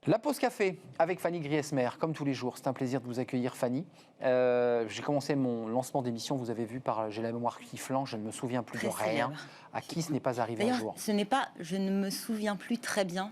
La pause café avec Fanny Griesmer, comme tous les jours. C'est un plaisir de vous accueillir, Fanny. J'ai commencé mon lancement d'émission, vous avez vu, par J'ai la mémoire qui flanche, je ne me souviens plus de rien. À qui ce n'est pas arrivé un jour? Ce n'est pas « je ne me souviens plus très bien ».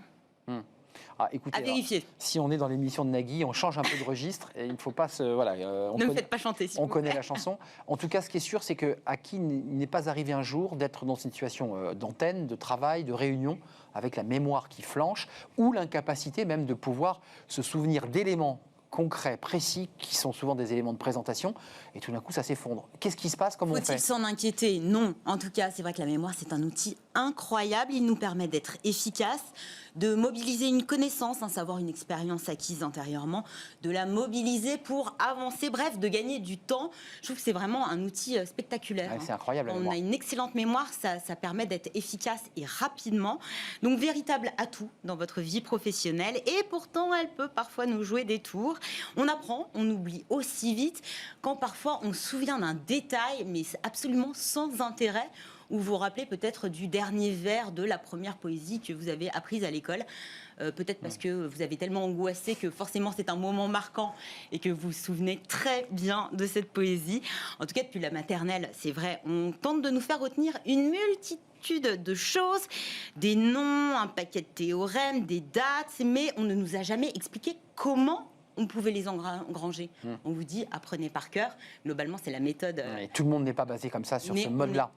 Ah, écoutez, à vérifier. Si on est dans l'émission de Nagui, on change un peu de registre et il ne faut pas se... Voilà, ne me faites pas chanter, on connaît la chanson. En tout cas, ce qui est sûr, c'est qu'à qui n'est pas arrivé un jour d'être dans une situation d'antenne, de travail, de réunion, avec la mémoire qui flanche, ou l'incapacité même de pouvoir se souvenir d'éléments concrets, précis, qui sont souvent des éléments de présentation, et tout d'un coup, ça s'effondre. Qu'est-ce qui se passe? Comment on fait? Faut-il s'en inquiéter? Non. En tout cas, c'est vrai que la mémoire, c'est un outil incroyable. Il nous permet d'être efficace, de mobiliser une connaissance, un savoir, une expérience acquise antérieurement, de la mobiliser pour avancer, bref, de gagner du temps. Je trouve que c'est vraiment un outil spectaculaire. Ouais, c'est incroyable. On a une excellente mémoire, ça permet d'être efficace et rapidement. Donc, véritable atout dans votre vie professionnelle. Et pourtant, elle peut parfois nous jouer des tours. On apprend, on oublie aussi vite, quand parfois on se souvient d'un détail, mais c'est absolument sans intérêt, ou vous vous rappelez peut-être du dernier vers de la première poésie que vous avez apprise à l'école. Peut-être parce que vous avez tellement angoissé que forcément c'est un moment marquant et que vous vous souvenez très bien de cette poésie. En tout cas, depuis la maternelle, c'est vrai, on tente de nous faire retenir une multitude de choses, des noms, un paquet de théorèmes, des dates, mais on ne nous a jamais expliqué comment on pouvait les engranger. On vous dit, apprenez par cœur. Globalement, c'est la méthode. Et tout le monde n'est pas basé comme ça sur ce mode-là.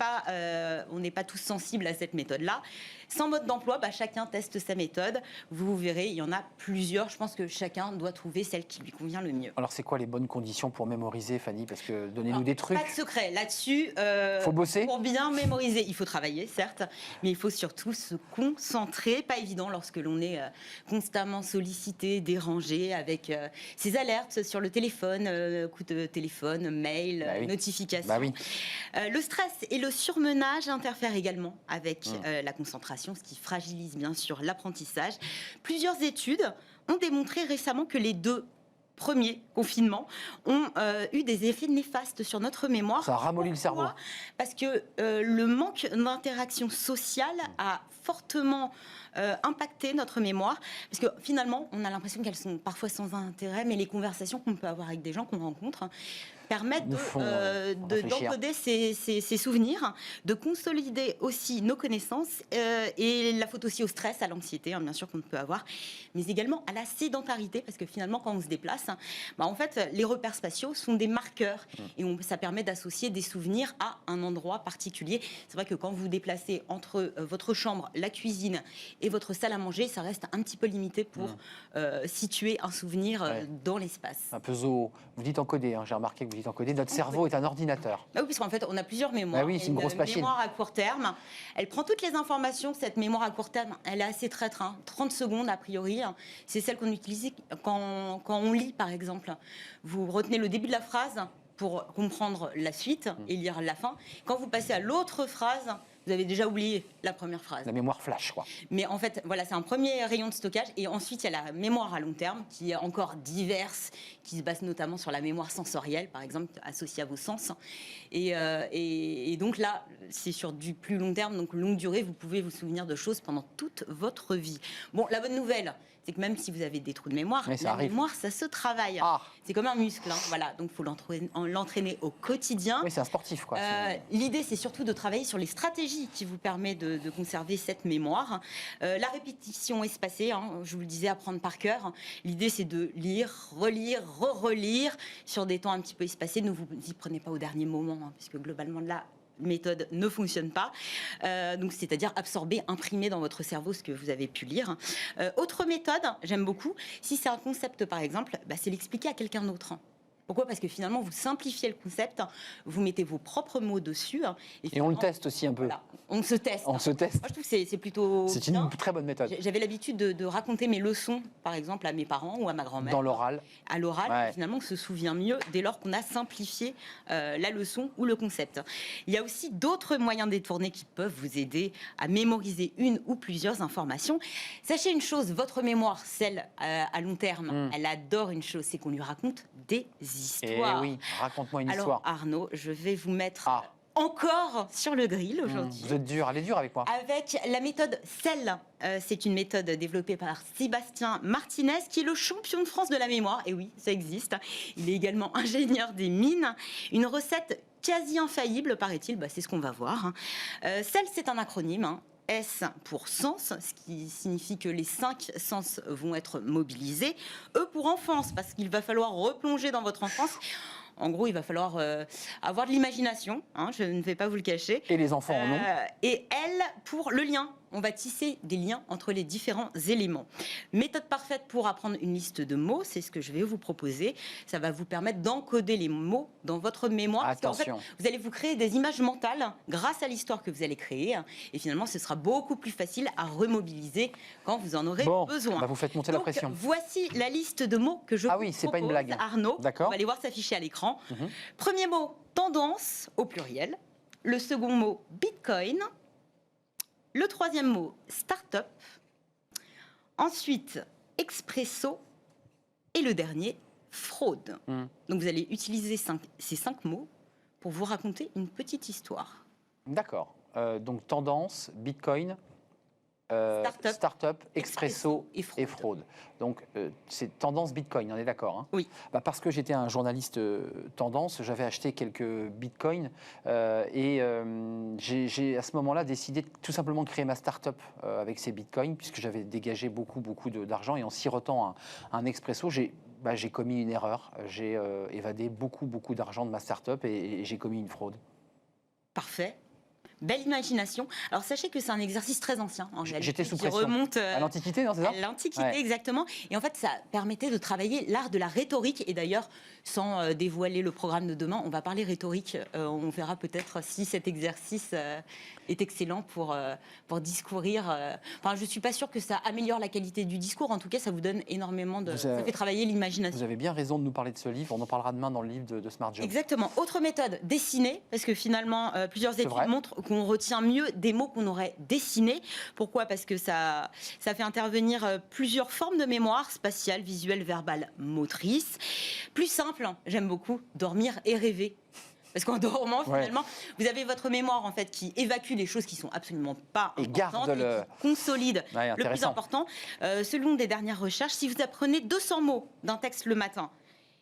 On n'est pas tous sensibles à cette méthode-là. Sans mode d'emploi, chacun teste sa méthode. Vous verrez, il y en a plusieurs. Je pense que chacun doit trouver celle qui lui convient le mieux. Alors, c'est quoi les bonnes conditions pour mémoriser, Fanny? Parce que donnez-nous des trucs. Pas de secret là-dessus. Faut bosser. Pour bien mémoriser, il faut travailler, certes, mais il faut surtout se concentrer. Pas évident lorsque l'on est constamment sollicité, dérangé, avec ces alertes sur le téléphone, coup de téléphone, mail, notification. Le stress et le surmenage interfèrent également avec la concentration, ce qui fragilise bien sûr l'apprentissage. Plusieurs études ont démontré récemment que les deux premiers confinements ont eu des effets néfastes sur notre mémoire. Ça a ramolli le cerveau. Parce que le manque d'interaction sociale a fortement impacté notre mémoire. Parce que finalement, on a l'impression qu'elles sont parfois sans intérêt, mais les conversations qu'on peut avoir avec des gens qu'on rencontre permettent d'encoder ces souvenirs, de consolider aussi nos connaissances, et la faute aussi au stress, à l'anxiété, bien sûr, qu'on peut avoir, mais également à la sédentarité, parce que finalement, quand on se déplace, en fait, les repères spatiaux sont des marqueurs, et ça permet d'associer des souvenirs à un endroit particulier. C'est vrai que quand vous vous déplacez entre votre chambre, la cuisine et votre salle à manger, ça reste un petit peu limité pour situer un souvenir dans l'espace. Un peu zoo. Vous dites encoder, j'ai remarqué que vous dites encoder. Notre cerveau est un ordinateur. Oui, parce qu'en fait, on a plusieurs mémoires. Oui, c'est une grosse machine. Mémoire à court terme, elle prend toutes les informations. Cette mémoire à court terme, elle est assez traître, 30 secondes a priori. C'est celle qu'on utilise quand on lit, par exemple. Vous retenez le début de la phrase pour comprendre la suite et lire la fin. Quand vous passez à l'autre phrase, vous avez déjà oublié la première phrase. La mémoire flash, quoi. Mais en fait, voilà, c'est un premier rayon de stockage. Et ensuite, il y a la mémoire à long terme, qui est encore diverse, qui se base notamment sur la mémoire sensorielle, par exemple, associée à vos sens. Et donc là, c'est sur du plus long terme, donc longue durée, vous pouvez vous souvenir de choses pendant toute votre vie. Bon, la bonne nouvelle, c'est que même si vous avez des trous de mémoire, mémoire, ça se travaille. C'est comme un muscle, voilà. Donc, il faut l'entraîner au quotidien. Oui, c'est un sportif, quoi. L'idée, c'est surtout de travailler sur les stratégies qui vous permettent de conserver cette mémoire. La répétition espacée, je vous le disais, apprendre par cœur. L'idée, c'est de lire, relire, relire sur des temps un petit peu espacés. Ne vous y prenez pas au dernier moment, puisque globalement, là, méthode ne fonctionne pas. Donc, c'est-à-dire absorber, imprimer dans votre cerveau ce que vous avez pu lire. Autre méthode, j'aime beaucoup, si c'est un concept par exemple, c'est l'expliquer à quelqu'un d'autre. Pourquoi ? Parce que finalement, vous simplifiez le concept, vous mettez vos propres mots dessus. Et on le teste aussi un peu. Voilà, on se teste. On se teste. Moi, je trouve que c'est plutôt. C'est une très bonne méthode. J'avais l'habitude de raconter mes leçons, par exemple, à mes parents ou à ma grand-mère. Dans l'oral. À l'oral, finalement, on se souvient mieux dès lors qu'on a simplifié la leçon ou le concept. Il y a aussi d'autres moyens détournés qui peuvent vous aider à mémoriser une ou plusieurs informations. Sachez une chose, votre mémoire, celle à long terme, elle adore une chose, c'est qu'on lui raconte des histoires. Eh oui, raconte-moi une histoire. histoire. Alors Arnaud, je vais vous mettre encore sur le grill aujourd'hui. Vous êtes dur, elle est dure avec moi. Avec la méthode SEL. C'est une méthode développée par Sébastien Martinez, qui est le champion de France de la mémoire. Et oui, ça existe. Il est également ingénieur des mines. Une recette quasi infaillible, paraît-il. C'est ce qu'on va voir. SEL, c'est un acronyme. S pour sens, ce qui signifie que les 5 sens vont être mobilisés. E pour enfance, parce qu'il va falloir replonger dans votre enfance. En gros, il va falloir avoir de l'imagination, je ne vais pas vous le cacher. Et les enfants en ont. Et L pour le lien. On va tisser des liens entre les différents éléments. Méthode parfaite pour apprendre une liste de mots, c'est ce que je vais vous proposer. Ça va vous permettre d'encoder les mots dans votre mémoire. Attention. Parce qu'en fait, vous allez vous créer des images mentales grâce à l'histoire que vous allez créer. Et finalement, ce sera beaucoup plus facile à remobiliser quand vous en aurez besoin. Vous faites monter la pression. Voici la liste de mots que je vous propose, c'est pas une blague. Arnaud. D'accord. On va les voir s'afficher à l'écran. Premier mot, tendance, au pluriel. Le second mot, Bitcoin. Le troisième mot, start-up. Ensuite, expresso. Et le dernier, fraude. Donc vous allez utiliser ces 5 mots pour vous raconter une petite histoire. D'accord. Donc tendance, Bitcoin, Start-up, expresso et fraude. Donc c'est tendance Bitcoin, on est d'accord, Oui. Parce que j'étais un journaliste tendance, j'avais acheté quelques Bitcoins et j'ai à ce moment-là décidé tout simplement de créer ma start-up avec ces Bitcoins, puisque j'avais dégagé beaucoup d'argent, et en sirotant un expresso, j'ai commis une erreur. J'ai évadé beaucoup d'argent de ma start-up et j'ai commis une fraude. Parfait. Belle imagination. Alors sachez que c'est un exercice très ancien en réalité. J'étais sous qui pression. Remonte à l'Antiquité, non, c'est ça? À l'Antiquité, exactement. Et en fait, ça permettait de travailler l'art de la rhétorique. Et d'ailleurs, sans dévoiler le programme de demain, on va parler rhétorique. On verra peut-être si cet exercice est excellent pour discourir. Enfin, je ne suis pas sûre que ça améliore la qualité du discours. En tout cas, ça vous donne énormément de... Ça fait travailler l'imagination. Vous avez bien raison de nous parler de ce livre. On en parlera demain dans le livre de Smart Job. Exactement. Autre méthode, dessiner. Parce que finalement, plusieurs études montrent qu'on retient mieux des mots qu'on aurait dessinés. Pourquoi? Parce que ça fait intervenir plusieurs formes de mémoire, spatiale, visuelle, verbale, motrice. Plus simple, j'aime beaucoup, dormir et rêver. Parce qu'en dormant, finalement, vous avez votre mémoire en fait qui évacue les choses qui sont absolument pas importantes, et qui consolide le plus important. Selon des dernières recherches, si vous apprenez 200 mots d'un texte le matin,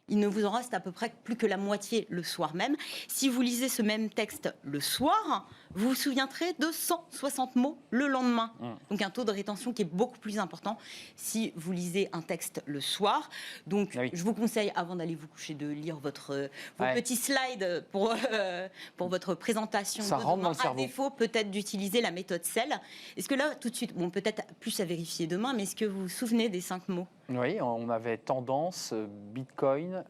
il ne vous en reste à peu près plus que la moitié le soir même. Si vous lisez ce même texte le soir, vous vous souviendrez de 160 mots le lendemain. Donc un taux de rétention qui est beaucoup plus important si vous lisez un texte le soir. Donc je vous conseille, avant d'aller vous coucher, de lire vos petits slides pour votre présentation. Ça rentre dans le cerveau. À défaut, peut-être d'utiliser la méthode SEL. Est-ce que là, tout de suite, peut-être plus à vérifier demain, mais est-ce que vous vous souvenez des 5 mots? Oui, on avait tendance Bitcoin,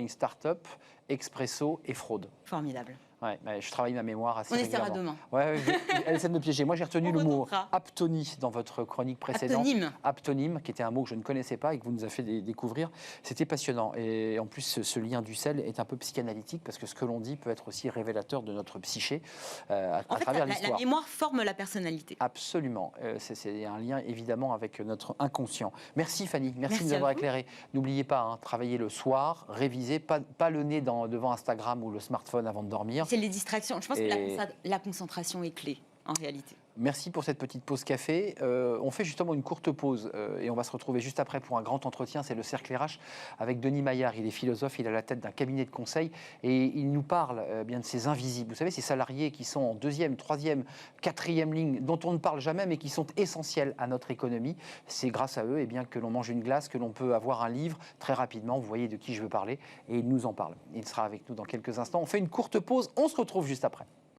Startup, expresso et fraude. Formidable. Ouais, je travaille ma mémoire assez régulièrement. On essaiera demain. Elle essaie de me piéger. Moi, j'ai retenu le mot aptonie dans votre chronique précédente. Aptonyme, qui était un mot que je ne connaissais pas et que vous nous avez fait découvrir. C'était passionnant. Et en plus, ce lien du sel est un peu psychanalytique, parce que ce que l'on dit peut être aussi révélateur de notre psyché à travers l'histoire. La mémoire forme la personnalité. Absolument. C'est un lien, évidemment, avec notre inconscient. Merci, Fanny. Merci de nous avoir éclairé. N'oubliez pas, travailler le soir, réviser, pas le nez devant Instagram ou le smartphone avant de dormir. C'est les distractions. Je pense que la concentration est clé, en réalité. Merci pour cette petite pause café. On fait justement une courte pause et on va se retrouver juste après pour un grand entretien. C'est le Cercle RH avec Denis Maillard. Il est philosophe, il est à la tête d'un cabinet de conseil et il nous parle bien de ces invisibles. Vous savez, ces salariés qui sont en 2e, 3e, 4e ligne, dont on ne parle jamais mais qui sont essentiels à notre économie. C'est grâce à eux que l'on mange une glace, que l'on peut avoir un livre très rapidement. Vous voyez de qui je veux parler et il nous en parle. Il sera avec nous dans quelques instants. On fait une courte pause, on se retrouve juste après.